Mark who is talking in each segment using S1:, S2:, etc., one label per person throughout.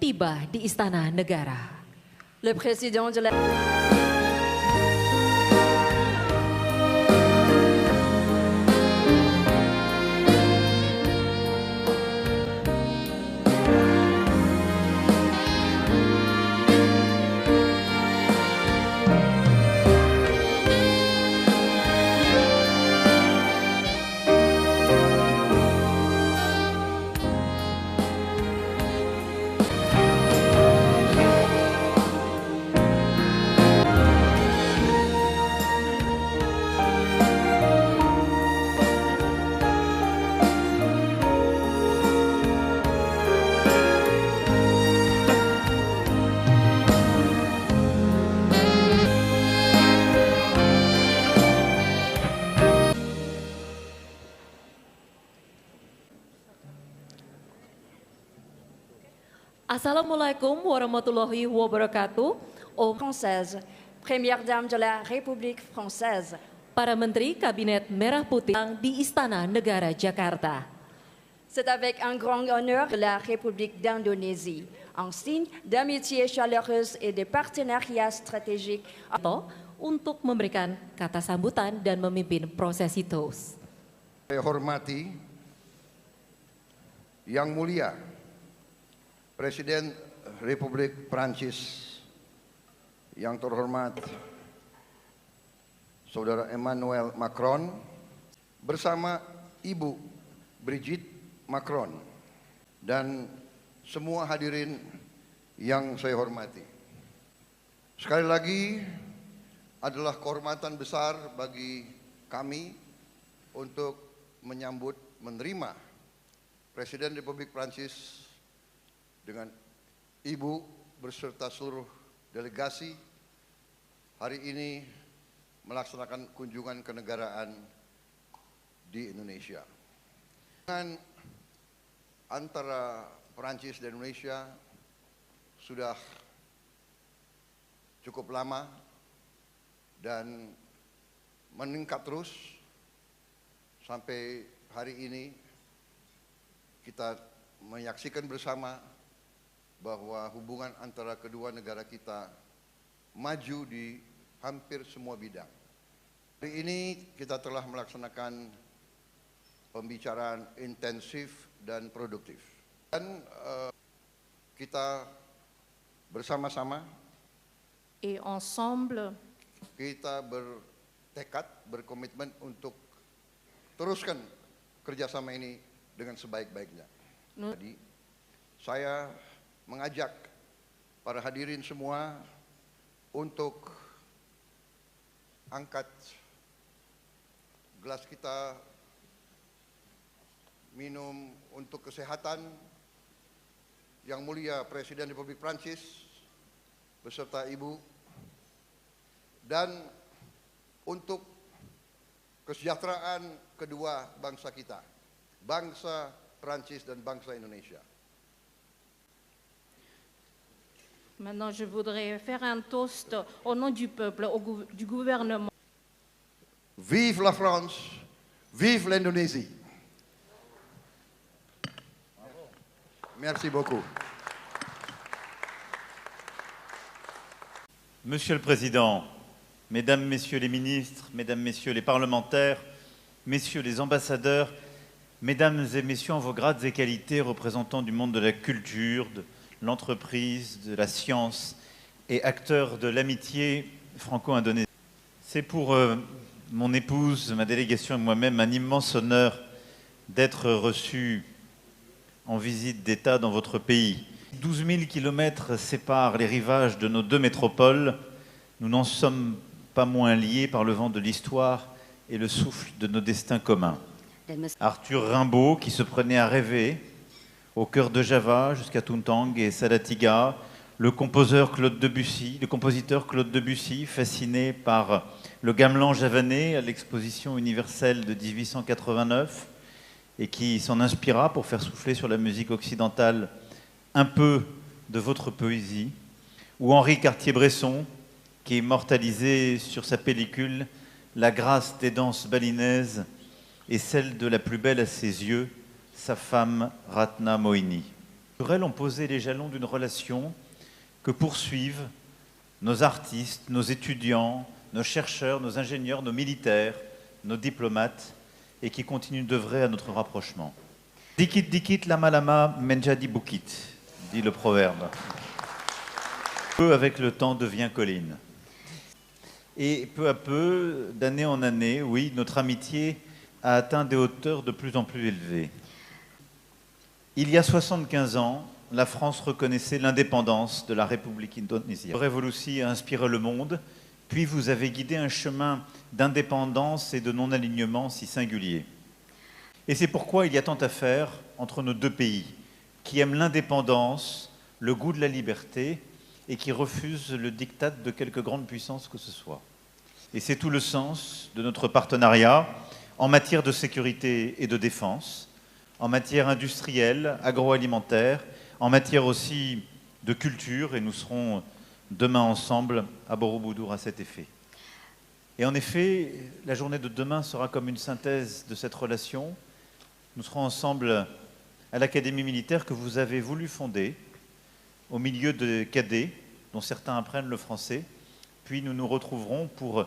S1: tiba di Istana Negara.
S2: Le président de la...
S1: Assalamualaikum warahmatullahi wabarakatuh.
S2: Française, première dame de la République française.
S1: Para Menteri Kabinet Merah Putih di Istana Negara Jakarta.
S2: C'est avec un grand honneur de la République d'Indonésie, un signe d'amitié chaleureuse et de partenariat stratégique.
S1: Untuk memberikan kata sambutan dan memimpin prosesi toast.
S3: Saya hormati Yang Mulia Presiden Republik Prancis yang terhormat Saudara Emmanuel Macron bersama Ibu Brigitte Macron dan semua hadirin yang saya hormati. Sekali lagi adalah kehormatan besar bagi kami untuk menerima Presiden Republik Prancis dengan Ibu berserta seluruh delegasi hari ini melaksanakan kunjungan kenegaraan di Indonesia. Hubungan antara Prancis dan Indonesia sudah cukup lama dan meningkat terus sampai hari ini kita menyaksikan bersama bahwa hubungan antara kedua negara kita maju di hampir semua bidang. Hari ini kita telah melaksanakan pembicaraan intensif dan produktif. Dan kita bersama-sama
S2: Et ensemble,
S3: kita bertekad, berkomitmen untuk teruskan kerjasama ini dengan sebaik-baiknya. Jadi saya mengajak para hadirin semua untuk angkat gelas kita minum untuk kesehatan Yang Mulia Presiden Republik Prancis beserta Ibu dan untuk kesejahteraan kedua bangsa kita, bangsa Prancis dan bangsa Indonesia.
S4: Maintenant, je voudrais faire un toast au nom du peuple, du gouvernement.
S3: Vive la France, vive l'Indonésie. Merci beaucoup.
S5: Monsieur le Président, Mesdames, Messieurs les ministres, Mesdames, Messieurs les parlementaires, Messieurs les ambassadeurs, Mesdames et Messieurs en vos grades et qualités, représentants du monde de la culture, de l'entreprise, de la science et acteurs de l'amitié franco-indonésienne. C'est pour mon épouse, ma délégation et moi-même un immense honneur d'être reçus en visite d'État dans votre pays. 12 000 kilomètres séparent les rivages de nos deux métropoles. Nous n'en sommes pas moins liés par le vent de l'histoire et le souffle de nos destins communs. Arthur Rimbaud, qui se prenait à rêver, au cœur de Java jusqu'à Tuntang et Salatiga, le compositeur Claude Debussy, fasciné par le gamelan javanais à l'exposition universelle de 1889 et qui s'en inspira pour faire souffler sur la musique occidentale un peu de votre poésie, ou Henri Cartier-Bresson, qui immortalisait sur sa pellicule la grâce des danses balinaises et celle de la plus belle à ses yeux, sa femme Ratna Mohini. Elles ont posé les jalons d'une relation que poursuivent nos artistes, nos étudiants, nos chercheurs, nos ingénieurs, nos militaires, nos diplomates, et qui continuent d'œuvrer à notre rapprochement. Dikit dikit lama lama menjadi bukit, dit le proverbe. Peu avec le temps devient colline. Et peu à peu, d'année en année, oui, notre amitié a atteint des hauteurs de plus en plus élevées. Il y a 75 ans, la France reconnaissait l'indépendance de la République indonésienne. La révolution a inspiré le monde, puis vous avez guidé un chemin d'indépendance et de non-alignement si singulier. Et c'est pourquoi il y a tant à faire entre nos deux pays, qui aiment l'indépendance, le goût de la liberté, et qui refusent le diktat de quelque grande puissance que ce soit. Et c'est tout le sens de notre partenariat en matière de sécurité et de défense, en matière industrielle, agroalimentaire, en matière aussi de culture, et nous serons demain ensemble à Borobudur à cet effet. Et en effet, la journée de demain sera comme une synthèse de cette relation. Nous serons ensemble à l'Académie militaire que vous avez voulu fonder, au milieu de cadets, dont certains apprennent le français. Puis nous nous retrouverons pour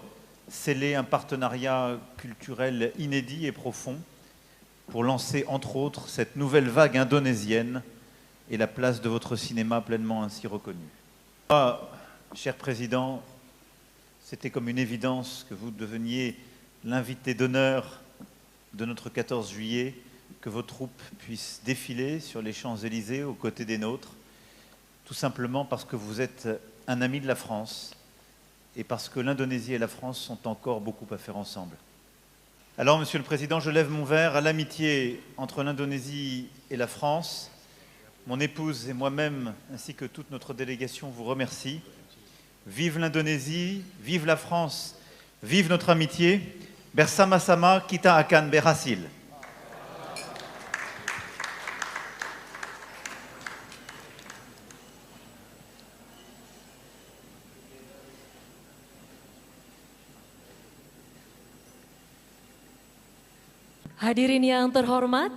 S5: sceller un partenariat culturel inédit et profond, pour lancer, entre autres, cette nouvelle vague indonésienne et la place de votre cinéma pleinement ainsi reconnu. Moi, cher Président, c'était comme une évidence que vous deveniez l'invité d'honneur de notre 14 juillet, que vos troupes puissent défiler sur les Champs-Élysées aux côtés des nôtres, tout simplement parce que vous êtes un ami de la France et parce que l'Indonésie et la France sont encore beaucoup à faire ensemble. Alors, Monsieur le Président, je lève mon verre à l'amitié entre l'Indonésie et la France. Mon épouse et moi-même, ainsi que toute notre délégation, vous remercie. Vive l'Indonésie, vive la France, vive notre amitié. Bersama-sama kita akan berhasil.
S1: Hadirin yang terhormat,